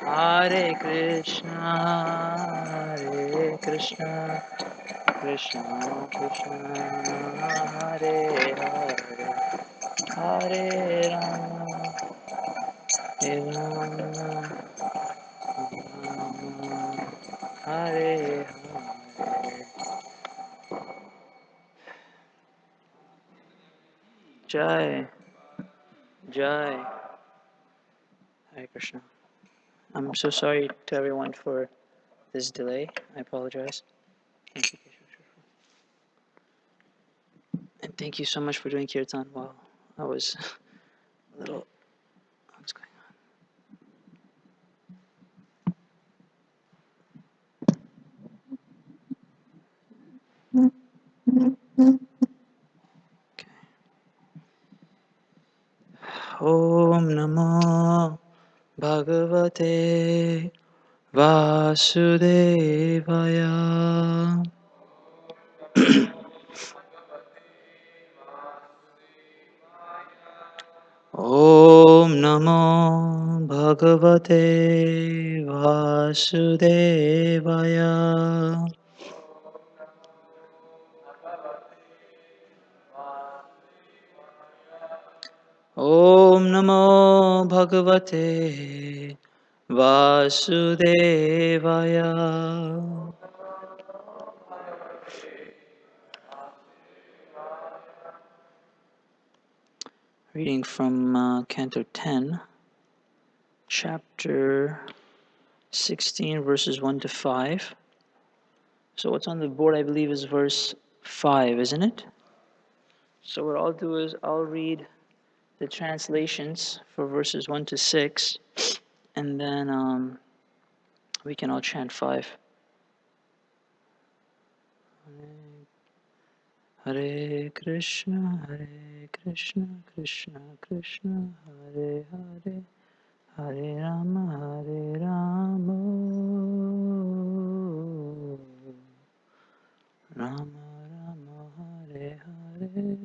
Hare Krishna, Krishna Krishna, Hare Hare, Hare Rama, Hare Rama, Hare Hare. Jai, Jai, Hare Krishna. I'm so sorry to everyone for this delay. I apologize. Thank you. And thank you so much for doing kirtan while I was a little. What's going on? Okay. Om Namo Bhagavate Vasudevaya. Om Namo Bhagavate Vasudevaya. Om Namo Bhagavate Vasudevaya. Reading from Canto 10, chapter 16, verses 1 to 5. So what's on the board, I believe, is verse 5, isn't it? So what I'll do is I'll read the translations for verses 1 to 6, and then we can all chant 5. Hare Krishna, Krishna Krishna, Hare Hare, Hare Rama, Rama Rama, Hare Hare.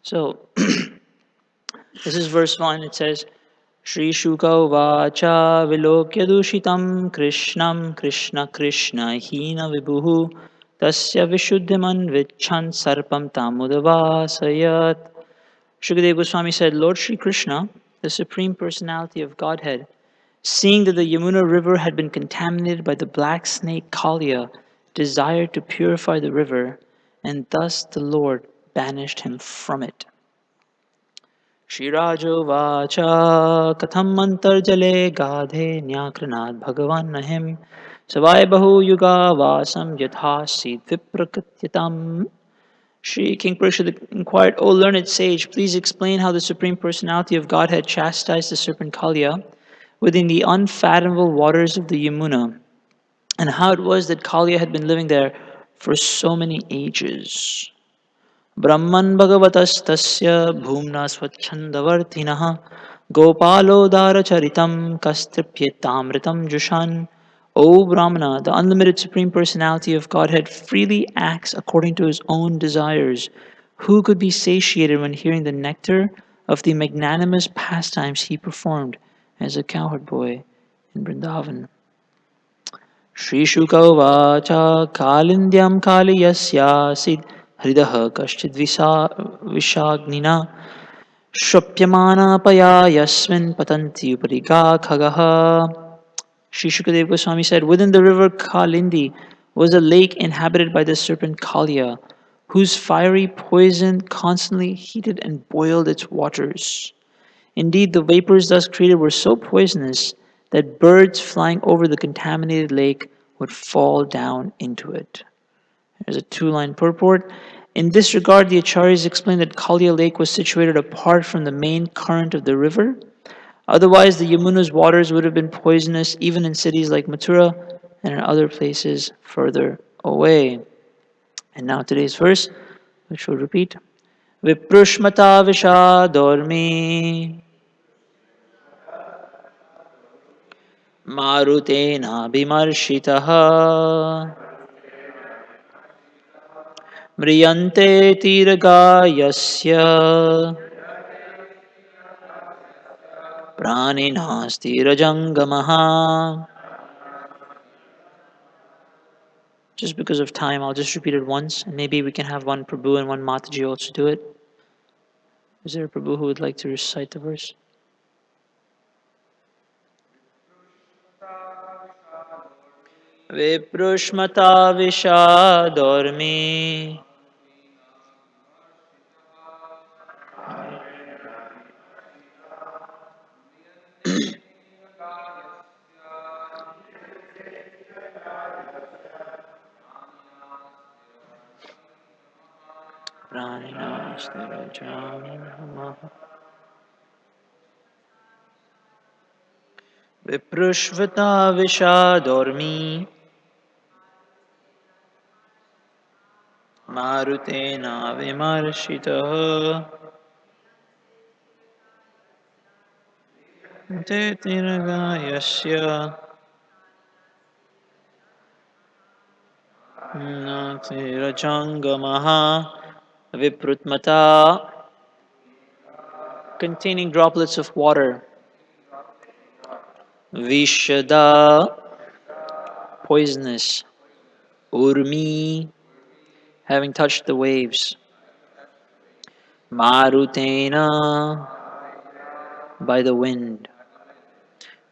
So, this is verse 1. It says, Shri Shuka Vacha Vilokya Dushitam Krishnam Krishna Krishna Hina Vibhuhu Tasya Vishuddhiman Vichan Sarpam Tamudavasayat. Shukadeva Goswami said, Lord Shri Krishna, the Supreme Personality of Godhead, seeing that the Yamuna river had been contaminated by the black snake Kaliya, desired to purify the river, and thus the Lord banished him from it. Shirajo vacha katham antarjale gadhe nyakranad bhagavan nahim savai bahu yuga vasam yathasi viprakrityatam. Shri King Parikshit inquired, O learned sage, please explain how the Supreme Personality of Godhead chastised the serpent Kaliya within the unfathomable waters of the Yamuna, and how it was that Kaliya had been living there for so many ages. Brahman Bhagavatastasya Bhumna Swachandavarthinah Gopalodara Charitam Kastripyetamritam Jushan. O Brahmana, the unlimited Supreme Personality of Godhead freely acts according to his own desires. Who could be satiated when hearing the nectar of the magnanimous pastimes he performed as a cowherd boy in Vrindavan? Shri Shuka Vacha Kalindyam Kaliyasyasid Hridah Kashchid Vishagnina Shopyamana Paya Yasmin Patanti Upariga Khagaha. Shri Shukadev Goswami said, within the river Kalindi was a lake inhabited by the serpent Kaliya, whose fiery poison constantly heated and boiled its waters. Indeed, the vapors thus created were so poisonous that birds flying over the contaminated lake would fall down into it. There's a two-line purport. In this regard, the Acharyas explain that Kaliya lake was situated apart from the main current of the river. Otherwise, the Yamuna's waters would have been poisonous even in cities like Mathura and in other places further away. And now today's verse, which we'll repeat. Viprushmata vishadormi marutena bimarshitaha mriyante tiragayasya praninastirajangamaha. Just because of time, I'll just repeat it once, and maybe we can have one Prabhu and one Mataji also do it. Is there a Prabhu who would like to recite the verse? Viprushmata vishadormi praninastirajangamaha Viprushvata vishadormi marutena vimarshitaha te tiragayasya natirajangamaha viprutmata, containing droplets of water. Vishada, poisonous. Urmi, having touched the waves. Marutena, by the wind.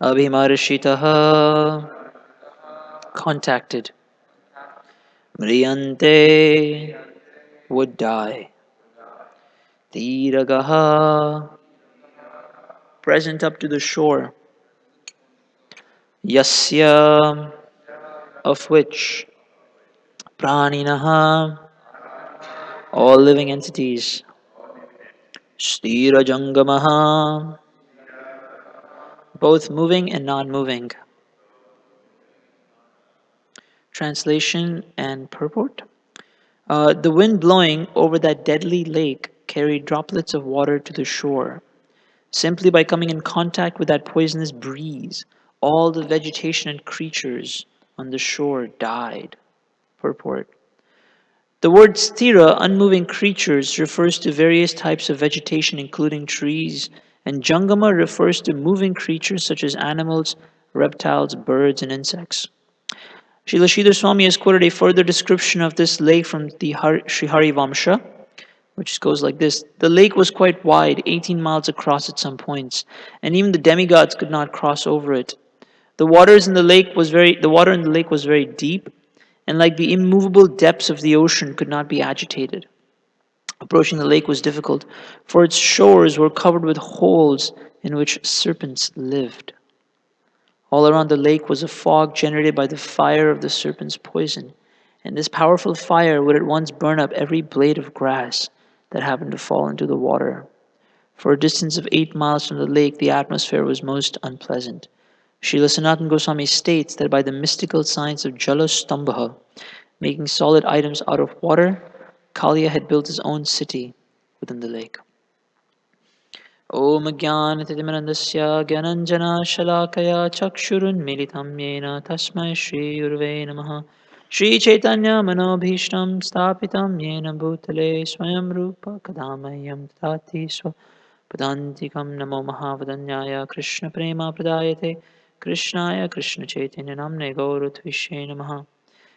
Abhimarshitaha, contacted. Mriyante, would die. Tiragaha, present up to the shore. Yasya, of which. Praninaha, all living entities. Stira Jangamaha, both moving and non-moving. Translation and purport. The wind blowing over that deadly lake carried droplets of water to the shore. Simply by coming in contact with that poisonous breeze, all the vegetation and creatures on the shore died. Purport. The word sthira, unmoving creatures, refers to various types of vegetation, including trees, and jangama refers to moving creatures such as animals, reptiles, birds, and insects. Srila Sridhar Swami has quoted a further description of this lake from the Srihari Vamsha, which goes like this. The lake was quite wide, 18 miles across at some points, and even the demigods could not cross over it. The water in the lake was very deep, and like the immovable depths of the ocean could not be agitated. Approaching the lake was difficult, for its shores were covered with holes in which serpents lived. All around the lake was a fog generated by the fire of the serpent's poison, and this powerful fire would at once burn up every blade of grass that happened to fall into the water. For a distance of 8 miles from the lake, the atmosphere was most unpleasant. Srila Sanatana Goswami states that by the mystical science of Jala Stambha, making solid items out of water, Kaliya had built his own city within the lake. Om Jnanatimirandasya Gyananjana Shalakaya Chakshurunmilitam Yena Tasmai Shri Urve Namaha Shri Chaitanya Manobhishtam Stapitam Yena Bhutale Swayam Rupa Kadamayam Tati Swa Padantikam Namo Mahavadanyaya Krishna Prema Pradayate Krishnaya Krishna Chaitanya Namne Gaurutvishe Namaha.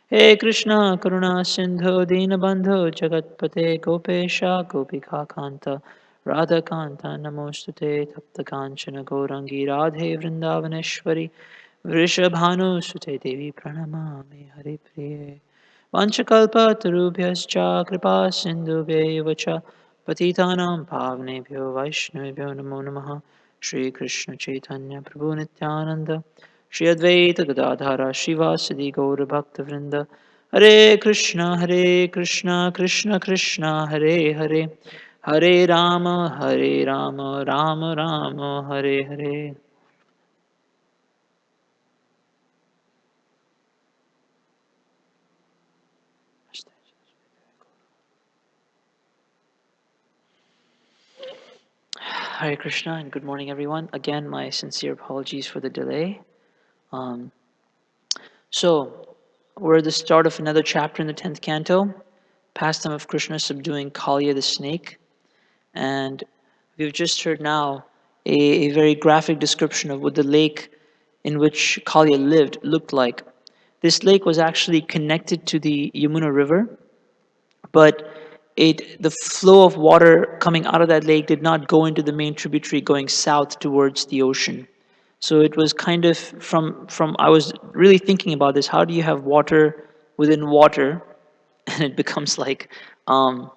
He Krishna Karuna Sindhu Dinabandhu Jagatpate Gopesha Gopika Kanta Radha Kanta Namostute Tapta Kanchana Gaurangi Radhe Vrindavaneshwari Vrishabhanu Sute Devi Pranamami Hari Priye Vanchakalpa Tarubhyascha Kripa Sindhubhyo Vacha Patitanam Pavnebhyo Vaishnavibhyo Namo Namaha Shri Krishna Chaitanya Prabhu Nityananda Shri Advaita Gadadhara Shivasadi Gaura Bhakta Vrinda Hare Krishna, Krishna Krishna, Hare Hare, Hare Rama, Rama Rama, Hare Hare. Hare Krishna and good morning, everyone. Again, my sincere apologies for the delay. Um, so, we're at the start of another chapter in the 10th canto, pastime of Krishna subduing Kaliya the snake. And we've just heard now a very graphic description of what the lake in which Kaliya lived looked like. This lake was actually connected to the Yamuna River, but the flow of water coming out of that lake did not go into the main tributary going south towards the ocean. So it was kind of from I was really thinking about this. How do you have water within water, and it becomes like um,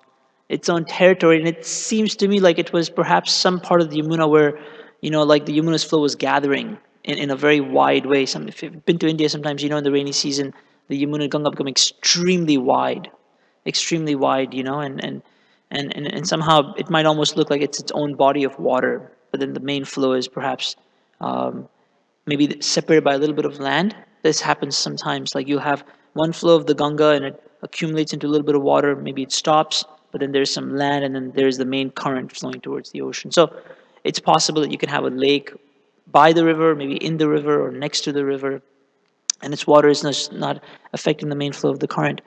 its own territory? And it seems to me like it was perhaps some part of the Yamuna where, like the Yamuna's flow was gathering in a very wide way. If you've been to India, sometimes in the rainy season, the Yamuna and Ganga become extremely wide, and somehow it might almost look like it's its own body of water, but then the main flow is perhaps um, maybe separated by a little bit of land. This happens sometimes. Like you'll have one flow of the Ganga and it accumulates into a little bit of water. Maybe it stops, but then there's some land, and then there's the main current flowing towards the ocean. So it's possible that you can have a lake by the river, maybe in the river or next to the river, and its water is not affecting the main flow of the current.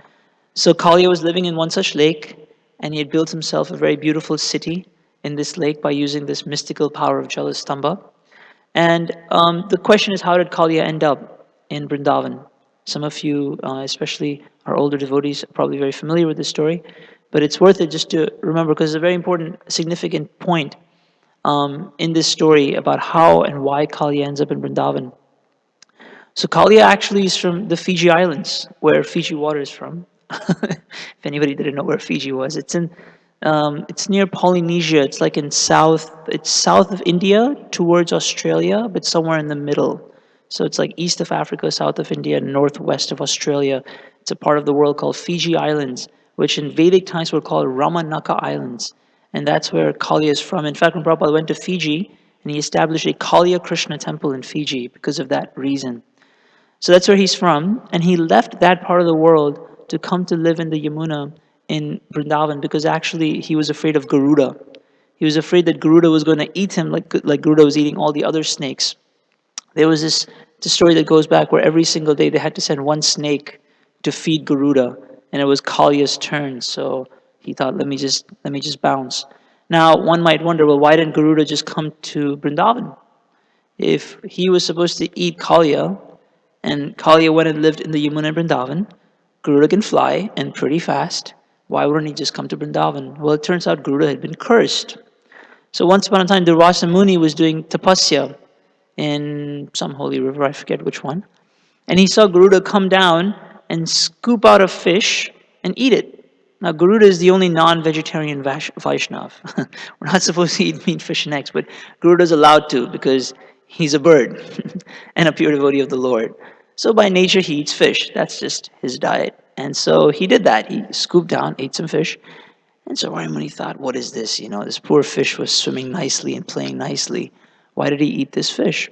So Kaliya was living in one such lake, and he had built himself a very beautiful city in this lake by using this mystical power of Jalastambha. And the question is, how did Kaliya end up in Vrindavan? Some of you, especially our older devotees, are probably very familiar with this story, but it's worth it just to remember because it's a very important, significant point in this story about how and why Kaliya ends up in Vrindavan. So Kaliya actually is from the Fiji Islands, where Fiji water is from. If anybody didn't know where Fiji was, it's near Polynesia. It's like it's south of India towards Australia, but somewhere in the middle. So it's like east of Africa, south of India, and northwest of Australia. It's a part of the world called Fiji Islands, which in Vedic times were called Ramanaka Islands. And that's where Kaliya is from. In fact, when Prabhupada went to Fiji, and he established a Kaliya Krishna temple in Fiji because of that reason. So that's where he's from, and he left that part of the world to come to live in the Yamuna in Vrindavan because actually he was afraid of Garuda. He was afraid that Garuda was going to eat him like Garuda was eating all the other snakes. There was this story that goes back where every single day they had to send one snake to feed Garuda, and it was Kaliya's turn. So he thought, let me just bounce. Now one might wonder, well, why didn't Garuda just come to Vrindavan? If he was supposed to eat Kaliya, and Kaliya went and lived in the Yamuna and Vrindavan, Garuda can fly and pretty fast. Why wouldn't he just come to Vrindavan? Well, it turns out Garuda had been cursed. So once upon a time, Durvasa Muni was doing tapasya in some holy river, I forget which one, and he saw Garuda come down and scoop out a fish and eat it. Now, Garuda is the only non-vegetarian Vaishnav. We're not supposed to eat meat, fish, and eggs, but Garuda is allowed to because he's a bird and a pure devotee of the Lord. So by nature, he eats fish. That's just his diet. And so he did that. He scooped down, ate some fish. And so Ramani thought, what is this? This poor fish was swimming nicely and playing nicely. Why did he eat this fish?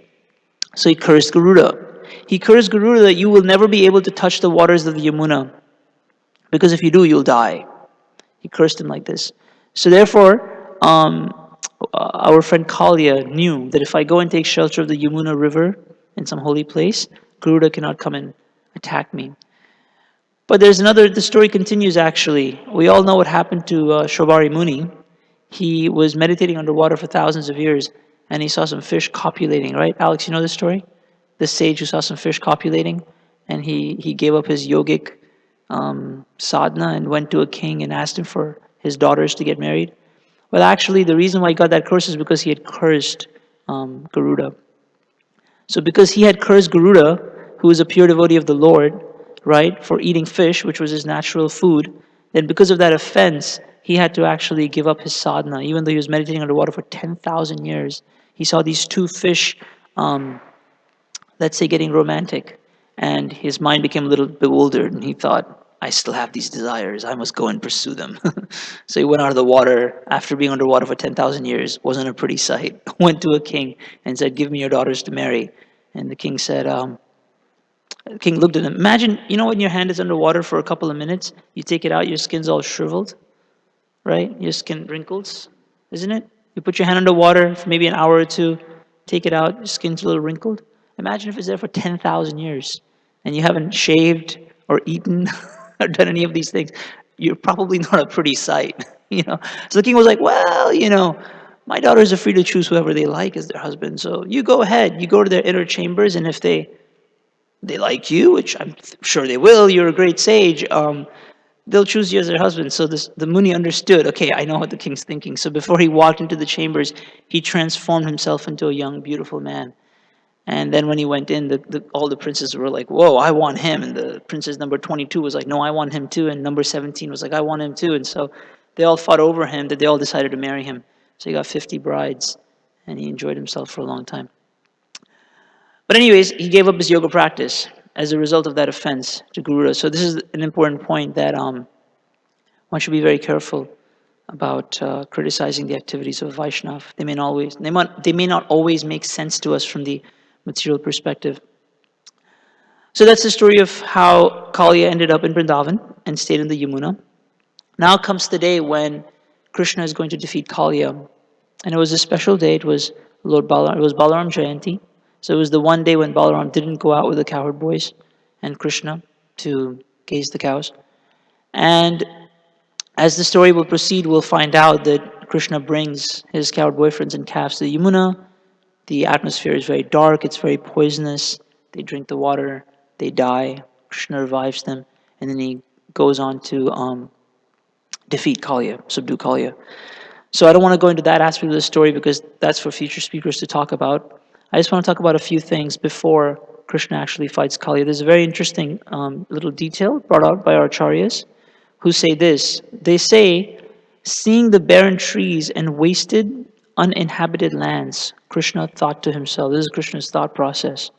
So he cursed Garuda. He cursed Garuda that you will never be able to touch the waters of the Yamuna, because if you do, you'll die. He cursed him like this. So therefore, our friend Kaliya knew that if I go and take shelter of the Yamuna River in some holy place, Garuda cannot come and attack me. But the story continues actually. We all know what happened to Shobari Muni. He was meditating underwater for thousands of years, and he saw some fish copulating, right? Alex, you know this story? The sage who saw some fish copulating, and he gave up his yogic sadhana and went to a king and asked him for his daughters to get married. Well, actually, the reason why he got that curse is because he had cursed Garuda. So because he had cursed Garuda, who was a pure devotee of the Lord, right, for eating fish, which was his natural food, then because of that offense, he had to actually give up his sadhana. Even though he was meditating underwater for 10,000 years, he saw these two fish, let's say, getting romantic, and his mind became a little bewildered, and he thought, I still have these desires. I must go and pursue them. So he went out of the water after being underwater for 10,000 years. Wasn't a pretty sight. Went to a king and said, "Give me your daughters to marry." And the king said, the king looked at him. Imagine, when your hand is underwater for a couple of minutes, you take it out, your skin's all shriveled, right? Your skin wrinkles, isn't it? You put your hand underwater for maybe an hour or two, take it out, your skin's a little wrinkled. Imagine if it's there for 10,000 years and you haven't shaved or eaten or done any of these things. You're probably not a pretty sight, So the king was like, well, my daughters are free to choose whoever they like as their husband. So you go ahead, you go to their inner chambers, and if they like you, which I'm sure they will, you're a great sage, they'll choose you as their husband. So the Muni understood, okay, I know what the king's thinking. So before he walked into the chambers, he transformed himself into a young, beautiful man. And then when he went in, all the princes were like, whoa, I want him. And the princess number 22 was like, no, I want him too. And number 17 was like, I want him too. And so they all fought over him, that they all decided to marry him. So he got 50 brides, and he enjoyed himself for a long time. But anyways, he gave up his yoga practice as a result of that offense to Garuda. So this is an important point that one should be very careful about criticizing the activities of Vaishnav. They may not always make sense to us from the material perspective. So that's the story of how Kaliya ended up in Vrindavan and stayed in the Yamuna. Now comes the day when Krishna is going to defeat Kaliya, and it was a special day. It was Balaram Jayanti. So it was the one day when Balaram didn't go out with the cowherd boys and Krishna to gaze the cows. And as the story will proceed, we'll find out that Krishna brings his cowherd boyfriends and calves to the Yamuna. The atmosphere is very dark, it's very poisonous. They drink the water, they die. Krishna revives them, and then he goes on to defeat Kaliya, subdue Kaliya. So I don't want to go into that aspect of the story because that's for future speakers to talk about. I just want to talk about a few things before Krishna actually fights Kaliya. There's a very interesting little detail brought out by our acharyas who say this. They say, seeing the barren trees and wasted, uninhabited lands, Krishna thought to himself, this is Krishna's thought process,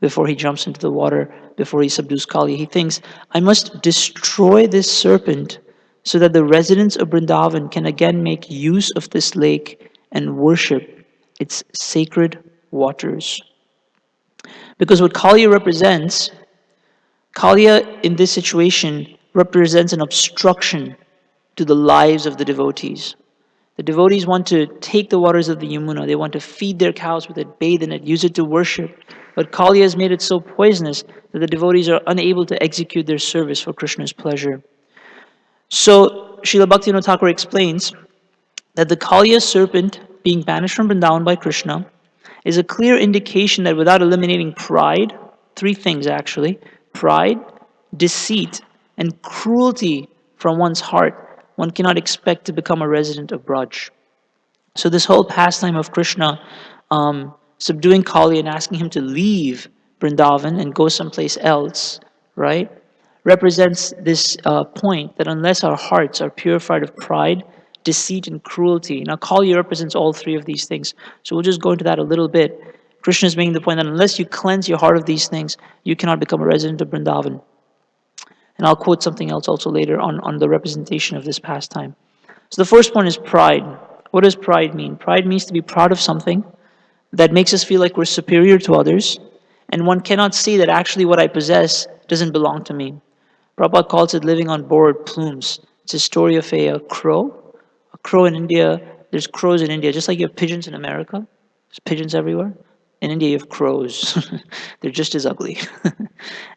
before he jumps into the water, before he subdues Kali. He thinks, I must destroy this serpent so that the residents of Vrindavan can again make use of this lake and worship its sacred waters. Because what Kaliya represents, Kaliya in this situation represents an obstruction to the lives of the devotees. The devotees want to take the waters of the Yamuna, they want to feed their cows with it, bathe in it, use it to worship. But Kaliya has made it so poisonous that the devotees are unable to execute their service for Krishna's pleasure. So Srila Bhaktivinoda Thakur explains that the Kaliya serpent being banished from Vrindavan by Krishna is a clear indication that without eliminating pride, three things actually, pride, deceit, and cruelty from one's heart, one cannot expect to become a resident of Braj. So this whole pastime of Krishna subduing Kali and asking him to leave Vrindavan and go someplace else, right, represents this point that unless our hearts are purified of pride, deceit, and cruelty. Now, Kali represents all three of these things. So we'll just go into that a little bit. Krishna is making the point that unless you cleanse your heart of these things, you cannot become a resident of Vrindavan. And I'll quote something else also later on the representation of this pastime. So the first point is pride. What does pride mean? Pride means to be proud of something that makes us feel like we're superior to others, and one cannot say that actually what I possess doesn't belong to me. Prabhupada calls it living on borrowed plumes. It's a story of a crow. A crow in India, there's crows in India, just like you have pigeons in America. There's pigeons everywhere. In India, you have crows. They're just as ugly.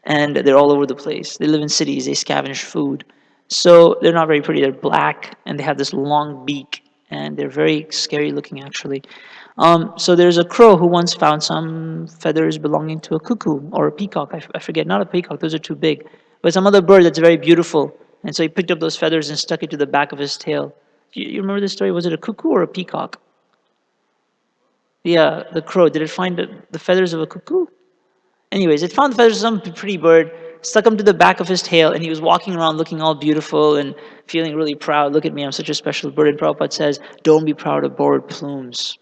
And they're all over the place. They live in cities, they scavenge food. So they're not very pretty. They're black, and they have this long beak, and they're very scary looking, actually. So there's a crow who once found some feathers belonging to a cuckoo or a peacock. I forget, not a peacock, those are too big. But some other bird that's very beautiful. And so he picked up those feathers and stuck it to the back of his tail. You remember this story? Was it a cuckoo or a peacock? Yeah, the crow. Did it find the feathers of a cuckoo? Anyways, it found the feathers of some pretty bird, stuck them to the back of his tail, and he was walking around looking all beautiful and feeling really proud. Look at me, I'm such a special bird. And Prabhupada says, don't be proud of borrowed plumes.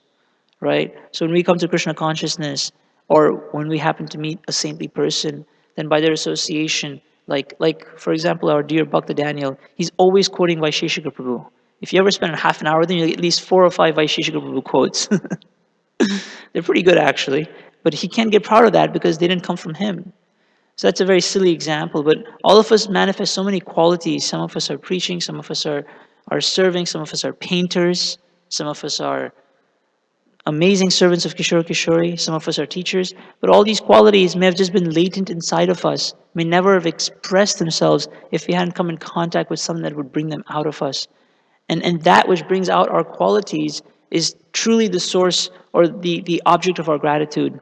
Right? So when we come to Krishna consciousness, or when we happen to meet a saintly person, then by their association, Like for example, our dear Bhakta Daniel, he's always quoting Vaisheshika Prabhu. If you ever spend half an hour with him, you get at least 4 or 5 Vaisheshika Prabhu quotes. They're pretty good actually, but he can't get proud of that because they didn't come from him. So that's a very silly example, but all of us manifest so many qualities. Some of us are preaching, some of us are serving, some of us are painters, some of us are amazing servants of Kishore Kishori, some of us are teachers, but all these qualities may have just been latent inside of us, may never have expressed themselves if we hadn't come in contact with something that would bring them out of us. And that which brings out our qualities is truly the source or the object of our gratitude,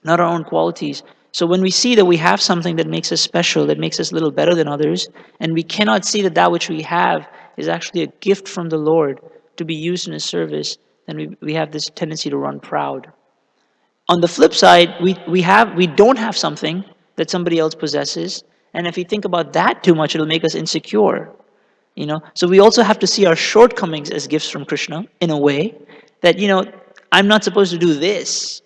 not our own qualities. So when we see that we have something that makes us special, that makes us a little better than others, and we cannot see that that which we have is actually a gift from the Lord to be used in His service, then we have this tendency to run proud. On the flip side, we don't have something that somebody else possesses, and if we think about that too much, it'll make us insecure. So we also have to see our shortcomings as gifts from Krishna in a way that I'm not supposed to do this,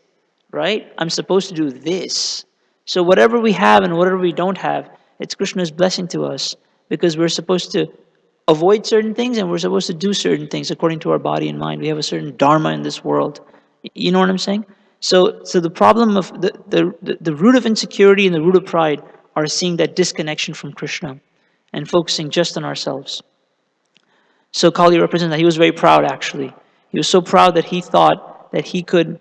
right? I'm supposed to do this. So whatever we have and whatever we don't have, it's Krishna's blessing to us because we're supposed to avoid certain things and we're supposed to do certain things according to our body and mind. We have a certain dharma in this world. You know what I'm saying? So the problem of the root of insecurity and the root of pride are seeing that disconnection from Krishna and focusing just on ourselves. So Kali represents that. He was very proud, actually. He was so proud that he thought that he could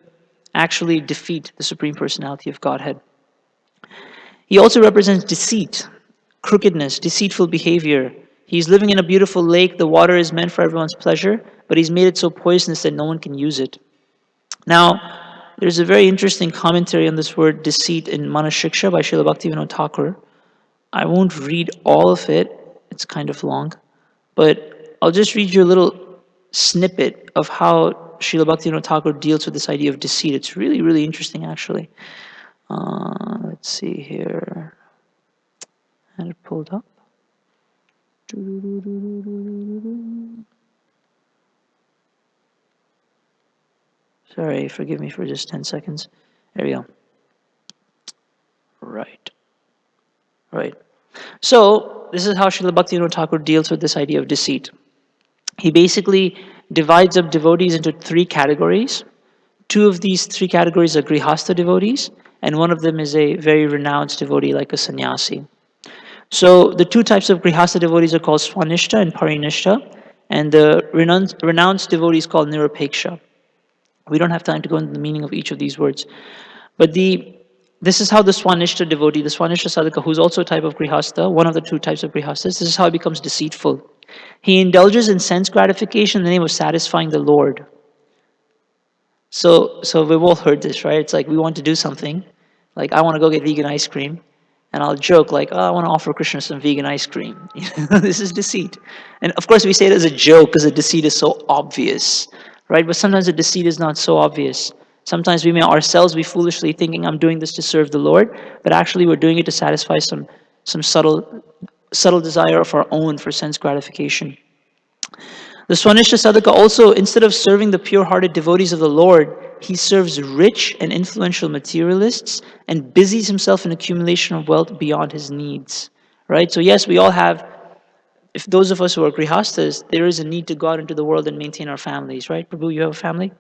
actually defeat the Supreme Personality of Godhead. He also represents deceit, crookedness, deceitful behavior. He's living in a beautiful lake. The water is meant for everyone's pleasure, but he's made it so poisonous that no one can use it. Now, there's a very interesting commentary on this word deceit in Manashiksha by Srila Bhaktivinoda Thakur. I won't read all of it. It's kind of long. But I'll just read you a little snippet of how Srila Bhaktivinoda Thakur deals with this idea of deceit. It's really, really interesting, actually. Let's see here. I had it pulled up. Sorry, forgive me for just 10 seconds. There we go. Right. So, this is how Srila Bhaktivinoda Thakur deals with this idea of deceit. He basically divides up devotees into 3 categories. 2 of these 3 categories are Grihastha devotees, and one of them is a very renounced devotee like a sannyasi. So the 2 types of Grihastha devotees are called Swanishta and Parinishta, and the renounced devotee is called Nirupeksha. We don't have time to go into the meaning of each of these words. But this is how the Swanishta devotee, the Swanishta sadhaka, who's also a type of Grihastha, one of the 2 types of Grihasthas, this is how he becomes deceitful. He indulges in sense gratification in the name of satisfying the Lord. So we've all heard this, right? It's like we want to do something, like I want to go get vegan ice cream, and I'll joke like, oh, I want to offer Krishna some vegan ice cream. This is deceit. And of course we say it as a joke because the deceit is so obvious, right? But sometimes the deceit is not so obvious. Sometimes we may ourselves be foolishly thinking I'm doing this to serve the Lord, but actually we're doing it to satisfy some subtle desire of our own for sense gratification. The Swanishta sadhaka also, instead of serving the pure-hearted devotees of the Lord, he serves rich and influential materialists and busies himself in accumulation of wealth beyond his needs. Right? So yes, we all have, if those of us who are grihastas, there is a need to go out into the world and maintain our families. Right? Prabhu, you have a family?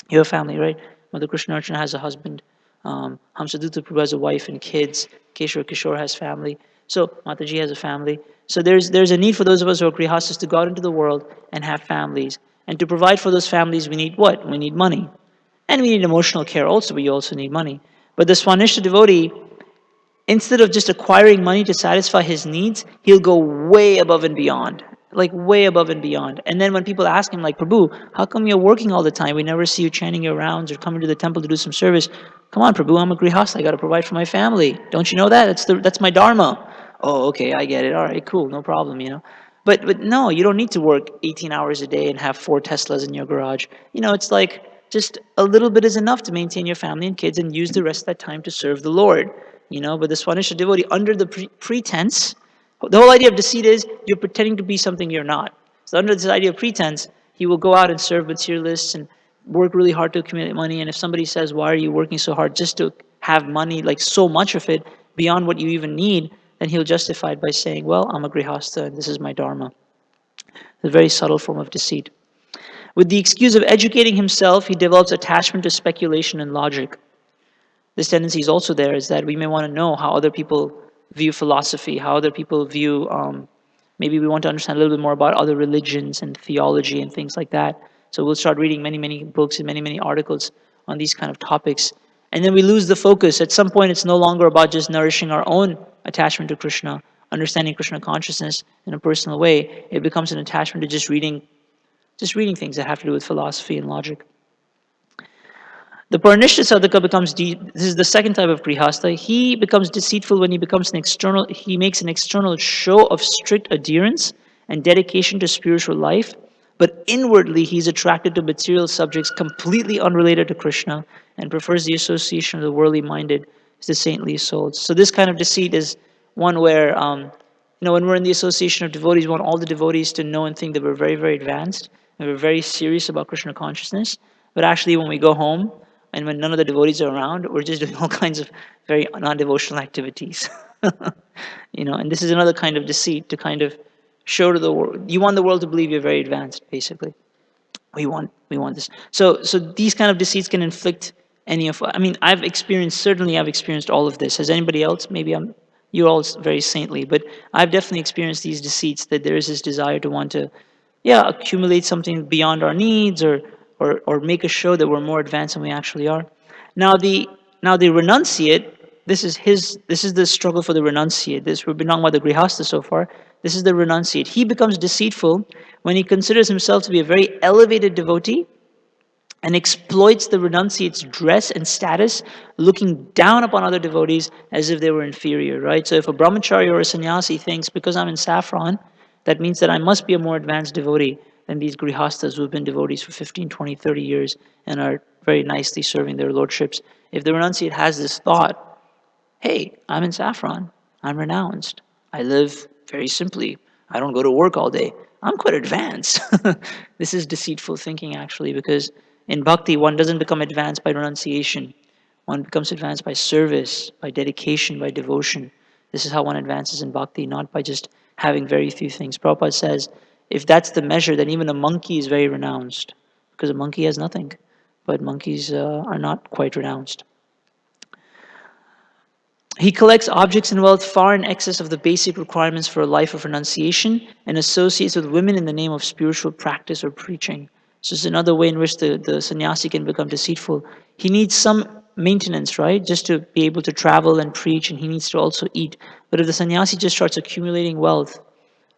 You have a family, right? Mother Krishna Archana has a husband. Hamsadutta Prabhu has a wife and kids. Keshwar Kishore has family. So Mataji has a family. So there's a need for those of us who are grihastas to go out into the world and have families. And to provide for those families, we need what? We need money. And we need emotional care also, but you also need money. But the Swanishta devotee, instead of just acquiring money to satisfy his needs, he'll go way above and beyond. Like way above and beyond. And then when people ask him, like, Prabhu, how come you're working all the time? We never see you chanting your rounds or coming to the temple to do some service. Come on, Prabhu, I'm a grihasta. I got to provide for my family. Don't you know that? That's my dharma. Oh, okay, I get it. All right, cool, no problem. But no, you don't need to work 18 hours a day and have 4 Teslas in your garage. It's like just a little bit is enough to maintain your family and kids and use the rest of that time to serve the Lord. But the Swanishta devotee, under the pretense, the whole idea of deceit is you're pretending to be something you're not. So under this idea of pretense, he will go out and serve materialists and work really hard to accumulate money. And if somebody says, why are you working so hard just to have money, like so much of it, beyond what you even need, then he'll justify it by saying, well, I'm a grihastha and this is my dharma. A very subtle form of deceit. With the excuse of educating himself, he develops attachment to speculation and logic. This tendency is also there, is that we may want to know how other people view philosophy, how other people view, maybe we want to understand a little bit more about other religions and theology and things like that. So we'll start reading many, many books and many, many articles on these kind of topics. And then we lose the focus. At some point, it's no longer about just nourishing our own attachment to Krishna, understanding Krishna consciousness in a personal way. It becomes an attachment to just reading things that have to do with philosophy and logic. The Paranishta sadhaka becomes, this is the second type of grihastha. He becomes deceitful when he makes an external show of strict adherence and dedication to spiritual life, but inwardly he's attracted to material subjects completely unrelated to Krishna and prefers the association of the worldly minded to saintly souls. So this kind of deceit is one where, when we're in the association of devotees, we want all the devotees to know and think that we're very, very advanced and we're very serious about Krishna consciousness. But actually, when we go home, and when none of the devotees are around, we're just doing all kinds of very non-devotional activities. And this is another kind of deceit to kind of show to the world. You want the world to believe you're very advanced, basically. We want this. So these kind of deceits can inflict any of. I mean, I've experienced all of this. Has anybody else? Maybe you're all very saintly, but I've definitely experienced these deceits, that there is this desire to want to, accumulate something beyond our needs, or make us show that we're more advanced than we actually are. Now the renunciate, this is the struggle for the renunciate. We've been talking about the grihastha so far. This is the renunciate. He becomes deceitful when he considers himself to be a very elevated devotee and exploits the renunciate's dress and status, looking down upon other devotees as if they were inferior, right? So if a brahmachari or a sannyasi thinks, because I'm in saffron, that means that I must be a more advanced devotee than these grihasthas who have been devotees for 15, 20, 30 years and are very nicely serving their lordships. If the renunciate has this thought, hey, I'm in saffron, I'm renounced, I live very simply, I don't go to work all day, I'm quite advanced. This is deceitful thinking, actually, because in bhakti, one doesn't become advanced by renunciation. One becomes advanced by service, by dedication, by devotion. This is how one advances in bhakti, not by just having very few things. Prabhupada says, if that's the measure, then even a monkey is very renounced, because a monkey has nothing. But monkeys are not quite renounced. He collects objects and wealth far in excess of the basic requirements for a life of renunciation and associates with women in the name of spiritual practice or preaching. So it's another way in which the sannyasi can become deceitful. He needs some maintenance, right? Just to be able to travel and preach, and he needs to also eat. But if the sannyasi just starts accumulating wealth,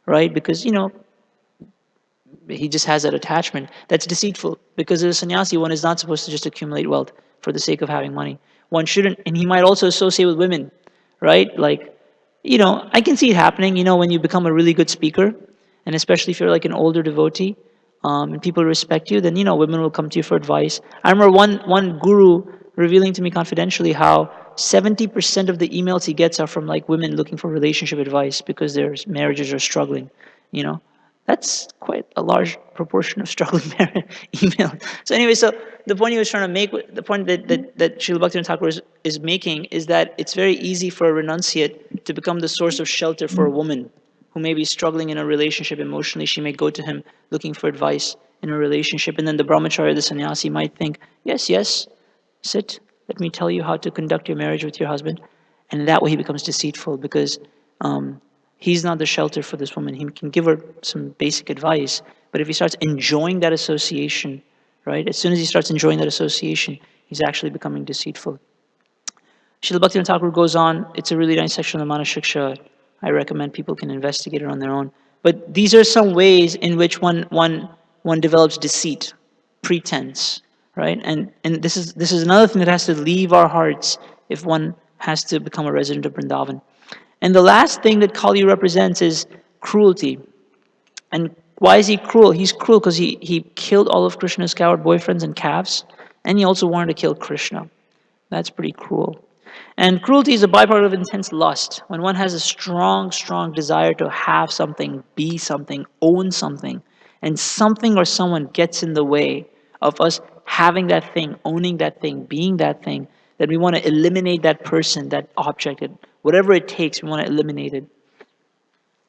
right? Because, he just has that attachment, that's deceitful. Because as a sannyasi, one is not supposed to just accumulate wealth for the sake of having money. One shouldn't, and he might also associate with women, right? Like, I can see it happening, when you become a really good speaker, and especially if you're like an older devotee, and people respect you, then, women will come to you for advice. I remember one guru revealing to me confidentially how 70% of the emails he gets are from like women looking for relationship advice because their marriages are struggling, That's quite a large proportion of struggling email. So anyway, so the point he was trying to make, the point that Srila Bhaktivinoda Thakur is making, is that it's very easy for a renunciate to become the source of shelter for a woman who may be struggling in a relationship emotionally. She may go to him looking for advice in a relationship, and then the brahmachari, the sannyasi, might think, yes, sit, let me tell you how to conduct your marriage with your husband. And that way he becomes deceitful, because he's not the shelter for this woman. He can give her some basic advice, but if he starts enjoying that association, right? As soon as he starts enjoying that association, he's actually becoming deceitful. Srila Bhaktivinoda Thakur goes on. It's a really nice section on the Manashiksha. I recommend people can investigate it on their own. But these are some ways in which one develops deceit, pretense, right? And this is another thing that has to leave our hearts if one has to become a resident of Vrindavan. And the last thing that Kali represents is cruelty. And why is he cruel? He's cruel because he killed all of Krishna's coward boyfriends and calves, and he also wanted to kill Krishna. That's pretty cruel. And cruelty is a byproduct of intense lust. When one has a strong, strong desire to have something, be something, own something, and something or someone gets in the way of us having that thing, owning that thing, being that thing, then we want to eliminate that person, that object, Whatever it takes, we want to eliminate it.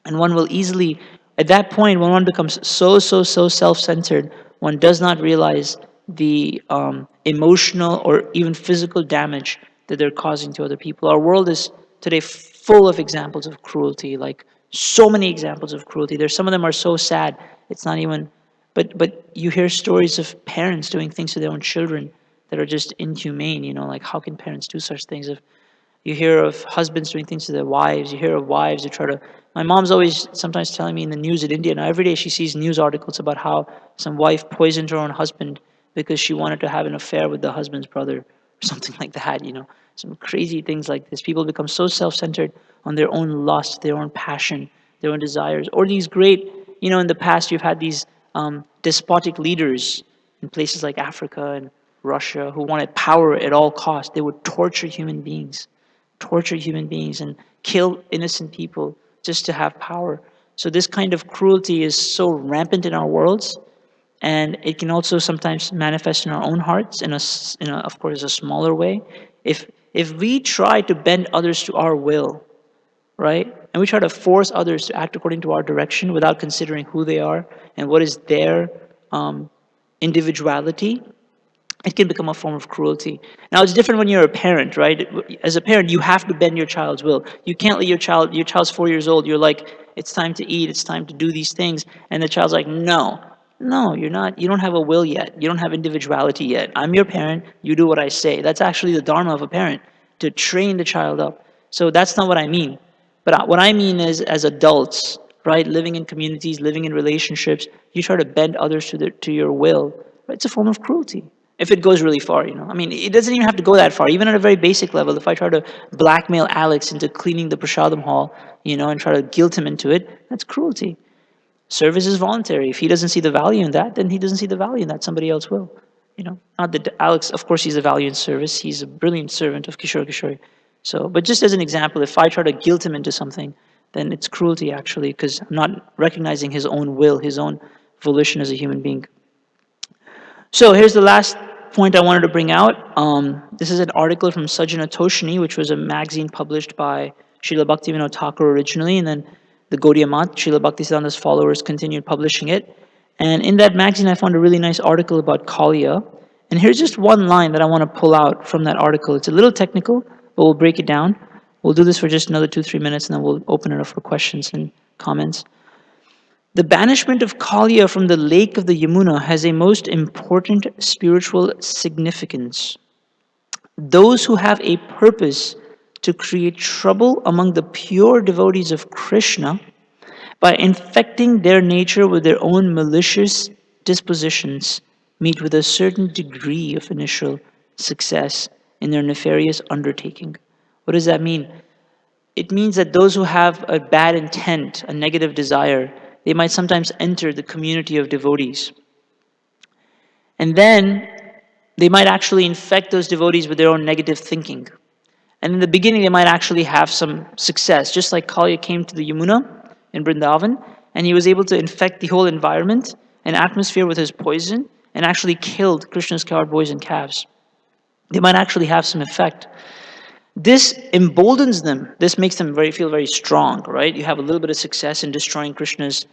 And one will easily, at that point, when one becomes so self-centered, one does not realize the emotional or even physical damage that they're causing to other people. Our world is today full of examples of cruelty, like so many examples of cruelty. There's some of them are so sad, it's not even, but you hear stories of parents doing things to their own children that are just inhumane, like how can parents do such things? If you hear of husbands doing things to their wives. You hear of wives who try to. My mom's always sometimes telling me in the news in India, now every day she sees news articles about how some wife poisoned her own husband because she wanted to have an affair with the husband's brother or something like that. Some crazy things like this. People become so self-centered on their own lust, their own passion, their own desires. Or these great, in the past you've had these despotic leaders in places like Africa and Russia who wanted power at all costs. They would torture human beings and kill innocent people just to have power. So this kind of cruelty is so rampant in our worlds, and it can also sometimes manifest in our own hearts of course, a smaller way. If we try to bend others to our will, right, and we try to force others to act according to our direction without considering who they are and what is their individuality, it can become a form of cruelty. Now it's different when you're a parent, right? As a parent, you have to bend your child's will. You can't let your child's 4 years old, you're like, it's time to eat, it's time to do these things, and the child's like, no. No, you're not, you don't have a will yet. You don't have individuality yet. I'm your parent, you do what I say. That's actually the dharma of a parent, to train the child up. So that's not what I mean. But what I mean is, as adults, right, living in communities, living in relationships, you try to bend others to your will. Right? It's a form of cruelty. If it goes really far. I mean, it doesn't even have to go that far. Even at a very basic level, if I try to blackmail Alex into cleaning the prasadam hall, and try to guilt him into it, that's cruelty. Service is voluntary. If he doesn't see the value in that, then he doesn't see the value in that. Somebody else will. Not that Alex, of course, he's a value in service. He's a brilliant servant of Kishore Kishore. So, but just as an example, if I try to guilt him into something, then it's cruelty actually, because I'm not recognizing his own will, his own volition as a human being. So here's the last point I wanted to bring out. This is an article from Sajjana Toshni, which was a magazine published by Srila Bhaktivinoda Thakur originally, and then the Gaudiya Math, Srila Bhaktisiddhanta's followers, continued publishing it. And in that magazine, I found a really nice article about Kaliya. And here's just one line that I want to pull out from that article. It's a little technical, but we'll break it down. We'll do this for just another 2-3 minutes, and then we'll open it up for questions and comments. The banishment of Kaliya from the lake of the Yamuna has a most important spiritual significance. Those who have a purpose to create trouble among the pure devotees of Krishna by infecting their nature with their own malicious dispositions meet with a certain degree of initial success in their nefarious undertaking. What does that mean? It means that those who have a bad intent, a negative desire, they might sometimes enter the community of devotees. And then they might actually infect those devotees with their own negative thinking. And in the beginning, they might actually have some success, just like Kaliya came to the Yamuna in Vrindavan, and he was able to infect the whole environment and atmosphere with his poison and actually killed Krishna's cowherd boys and calves. They might actually have some effect. This emboldens them. This makes them feel very strong, right? You have a little bit of success in destroying Krishna's,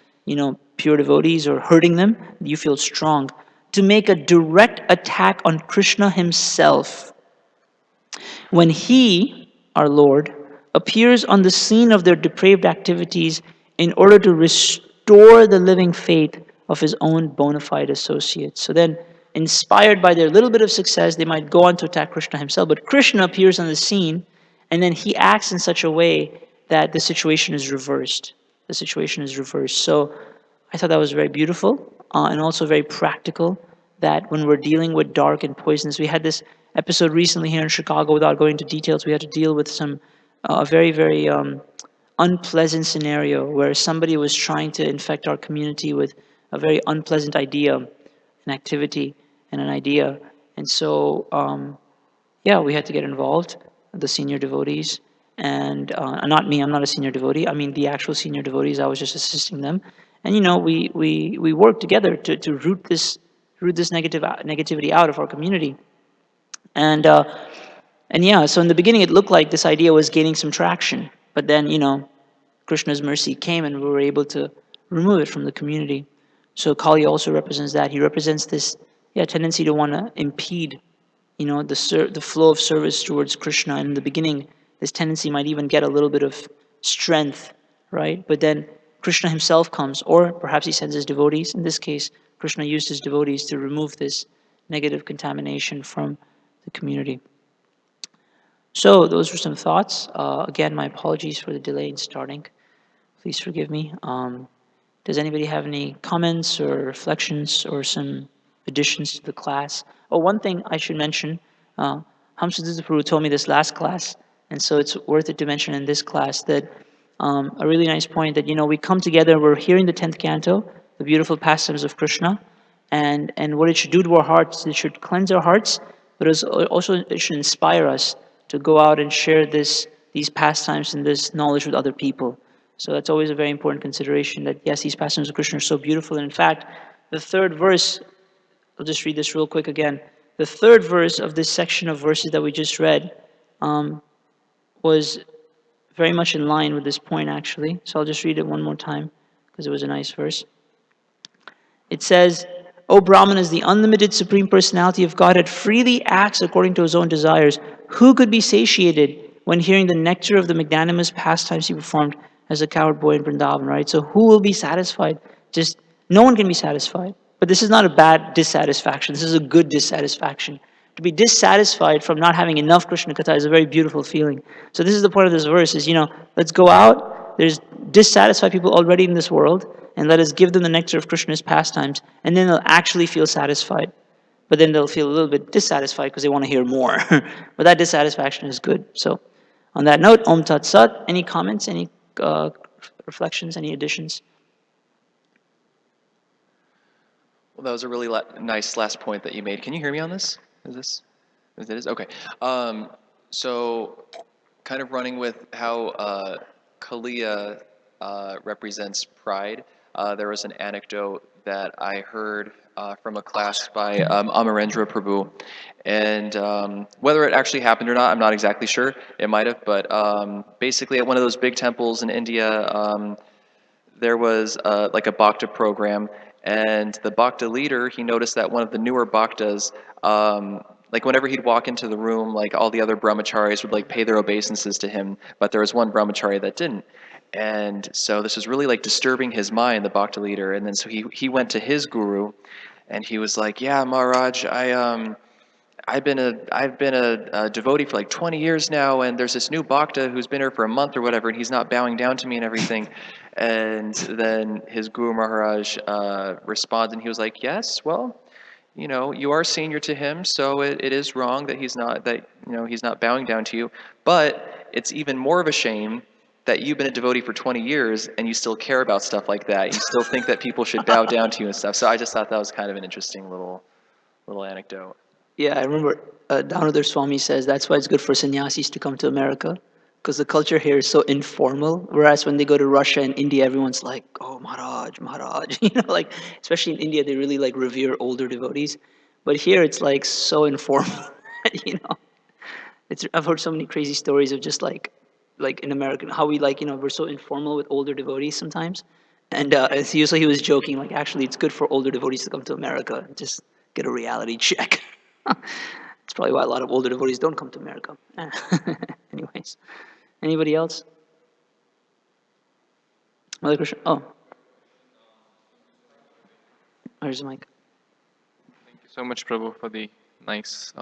pure devotees or hurting them. You feel strong. To make a direct attack on Krishna himself, when he, our Lord, appears on the scene of their depraved activities in order to restore the living faith of his own bona fide associates. So then, inspired by their little bit of success, they might go on to attack Krishna himself. But Krishna appears on the scene, and then he acts in such a way that the situation is reversed. The situation is reversed. So I thought that was very beautiful and also very practical, that when we're dealing with dark and poisonous, we had this episode recently here in Chicago, without going into details, we had to deal with some very, very unpleasant scenario where somebody was trying to infect our community with a very unpleasant idea, an activity, and an idea. And so, we had to get involved, the senior devotees, and not me, I'm not a senior devotee. I mean, the actual senior devotees, I was just assisting them. And, we worked together to root this negativity out of our community. And And yeah, so in the beginning it looked like this idea was gaining some traction, but then, Krishna's mercy came and we were able to remove it from the community. So Kaliya also represents that. He represents this, tendency to want to impede, the flow of service towards Krishna. And in the beginning, this tendency might even get a little bit of strength, right? But then Krishna himself comes, or perhaps he sends his devotees. In this case, Krishna used his devotees to remove this negative contamination from the community. So those were some thoughts. Again, my apologies for the delay in starting. Please forgive me. Does anybody have any comments or reflections or some additions to the class? Oh, one thing I should mention, Hamsadutta Prabhu told me this last class, and so it's worth it to mention in this class that a really nice point that, we come together, we're hearing the 10th canto, the beautiful pastimes of Krishna, and what it should do to our hearts, it should cleanse our hearts, but it should inspire us to go out and share these pastimes and this knowledge with other people. So that's always a very important consideration that, yes, these pastimes of Krishna are so beautiful. And in fact, the third verse, I'll just read this real quick again. The third verse of this section of verses that we just read was very much in line with this point, actually. So I'll just read it one more time because it was a nice verse. It says, O Brahmanas, the unlimited Supreme Personality of Godhead freely acts according to his own desires. Who could be satiated when hearing the nectar of the magnanimous pastimes he performed as a cowherd boy in Vrindavan, right? So who will be satisfied? Just no one can be satisfied. But this is not a bad dissatisfaction. This is a good dissatisfaction. To be dissatisfied from not having enough Krishna Katha is a very beautiful feeling. So this is the point of this verse is, let's go out. There's dissatisfied people already in this world, and let us give them the nectar of Krishna's pastimes, and then they'll actually feel satisfied. But then they'll feel a little bit dissatisfied because they want to hear more. But that dissatisfaction is good. So on that note, Om Tat Sat. Any comments, any reflections, any additions? Well, that was a really nice last point that you made. Can you hear me on this? Is it? Okay. So, kind of running with how Kaliya represents pride, there was an anecdote that I heard from a class by Amarendra Prabhu. And whether it actually happened or not, I'm not exactly sure. It might have, but basically at one of those big temples in India, there was like a Bhakta program, and the Bhakta leader, he noticed that one of the newer Bhaktas, like whenever he'd walk into the room, like all the other brahmacharis would like pay their obeisances to him, but there was one brahmachari that didn't. And so this was really like disturbing his mind, the Bhakta leader. And then so he went to his guru, and he was like, "Yeah, Maharaj, I've been a devotee for like 20 years now, and there's this new bhakta who's been here for a month or whatever, and he's not bowing down to me and everything." And then his Guru Maharaj responds, and he was like, "Yes, well, you are senior to him, so it is wrong that he's not bowing down to you. But it's even more of a shame that you've been a devotee for 20 years and you still care about stuff like that. You still think that people should bow down to you and stuff." So I just thought that was kind of an interesting little anecdote. Yeah, I remember Damodar Swami says that's why it's good for sannyasis to come to America, because the culture here is so informal. Whereas when they go to Russia and India, everyone's like, "Oh, Maharaj, Maharaj," like especially in India, they really like revere older devotees. But here, it's like so informal. you know, I've heard so many crazy stories of just like in American how we like we're so informal with older devotees sometimes. And usually he was joking like actually it's good for older devotees to come to America and just get a reality check. It's probably why a lot of older devotees don't come to America. Anyways, anybody else? Other question? Oh, where's the mic? Thank you so much, Prabhu, for the nice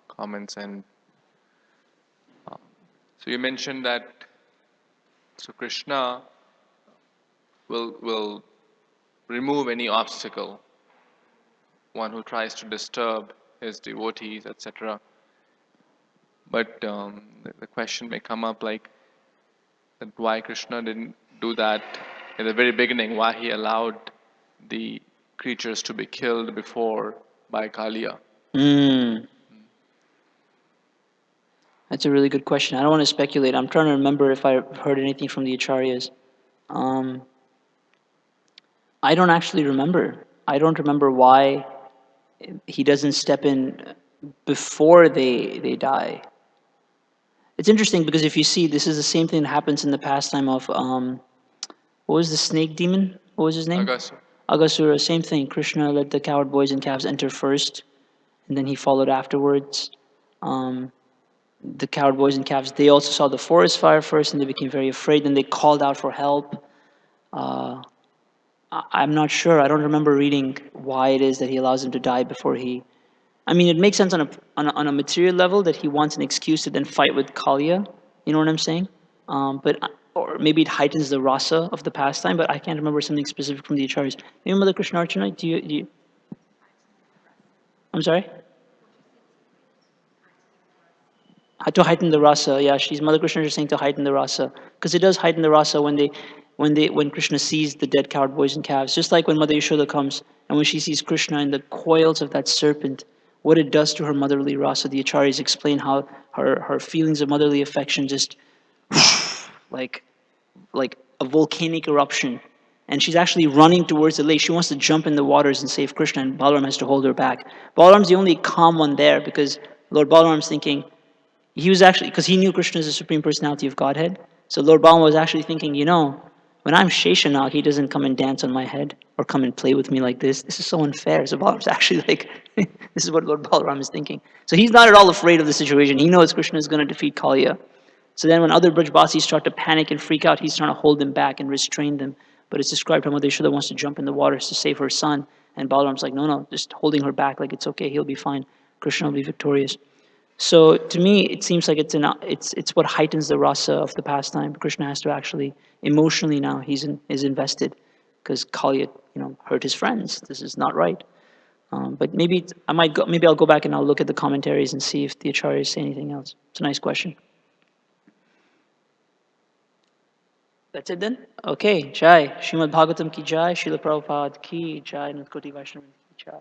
comments. And so you mentioned that Krishna will remove any obstacle, one who tries to disturb his devotees, etc. But the question may come up like that why Krishna didn't do that in the very beginning, why he allowed the creatures to be killed before by Kaliya. Mm, that's a really good question. I don't want to speculate. I'm trying to remember if I heard anything from the acharyas. Um, I don't actually remember. I don't remember why he doesn't step in before they die. It's interesting because if you see, this is the same thing that happens in the pastime of what was the snake demon? What was his name? Agasur. Agasura. Same thing. Krishna let the coward boys and calves enter first, and then he followed afterwards. Um, the coward boys and calves, they also saw the forest fire first, and they became very afraid. Then they called out for help. Uh, I'm not sure. I don't remember reading why it is that he allows them to die before he. I mean, it makes sense on a material level that he wants an excuse to then fight with Kaliya. You know what I'm saying? But or maybe it heightens the rasa of the pastime. But I can't remember something specific from the acharyas. Maybe Mother Krishna Archana. Do you? I'm sorry. To heighten the rasa, yeah, she's Mother Krishna is saying to heighten the rasa, because it does heighten the rasa when Krishna sees the dead coward boys and calves, just like when Mother Yashoda comes and when she sees Krishna in the coils of that serpent, what it does to her motherly rasa. The acharyas explain how her feelings of motherly affection just like like a volcanic eruption, and she's actually running towards the lake. She wants to jump in the waters and save Krishna, and Balaram has to hold her back. Balaram's the only calm one there because Lord Balaram's thinking. He was actually, because he knew Krishna is the Supreme Personality of Godhead. So Lord Balma was actually thinking, when I'm Sheshanag, he doesn't come and dance on my head or come and play with me like this. This is so unfair. So Balaram's actually like, this is what Lord Balaram is thinking. So he's not at all afraid of the situation. He knows Krishna is going to defeat Kaliya. So then when other Brajbasis start to panic and freak out, he's trying to hold them back and restrain them. But it's described how Mother Yashoda wants to jump in the waters to save her son. And Balaram's like, no, just holding her back like it's okay. He'll be fine. Krishna will be victorious. So to me, it seems like it's what heightens the rasa of the pastime. Krishna has to actually emotionally now is invested because Kaliya hurt his friends. This is not right. But maybe I'll go back and I'll look at the commentaries and see if the acharyas say anything else. It's a nice question. That's it then. Okay, Jai. Srimad Bhagavatam ki Jai. Srila Prabhupada ki Jai. Natkoti Vaishnava ki Jai.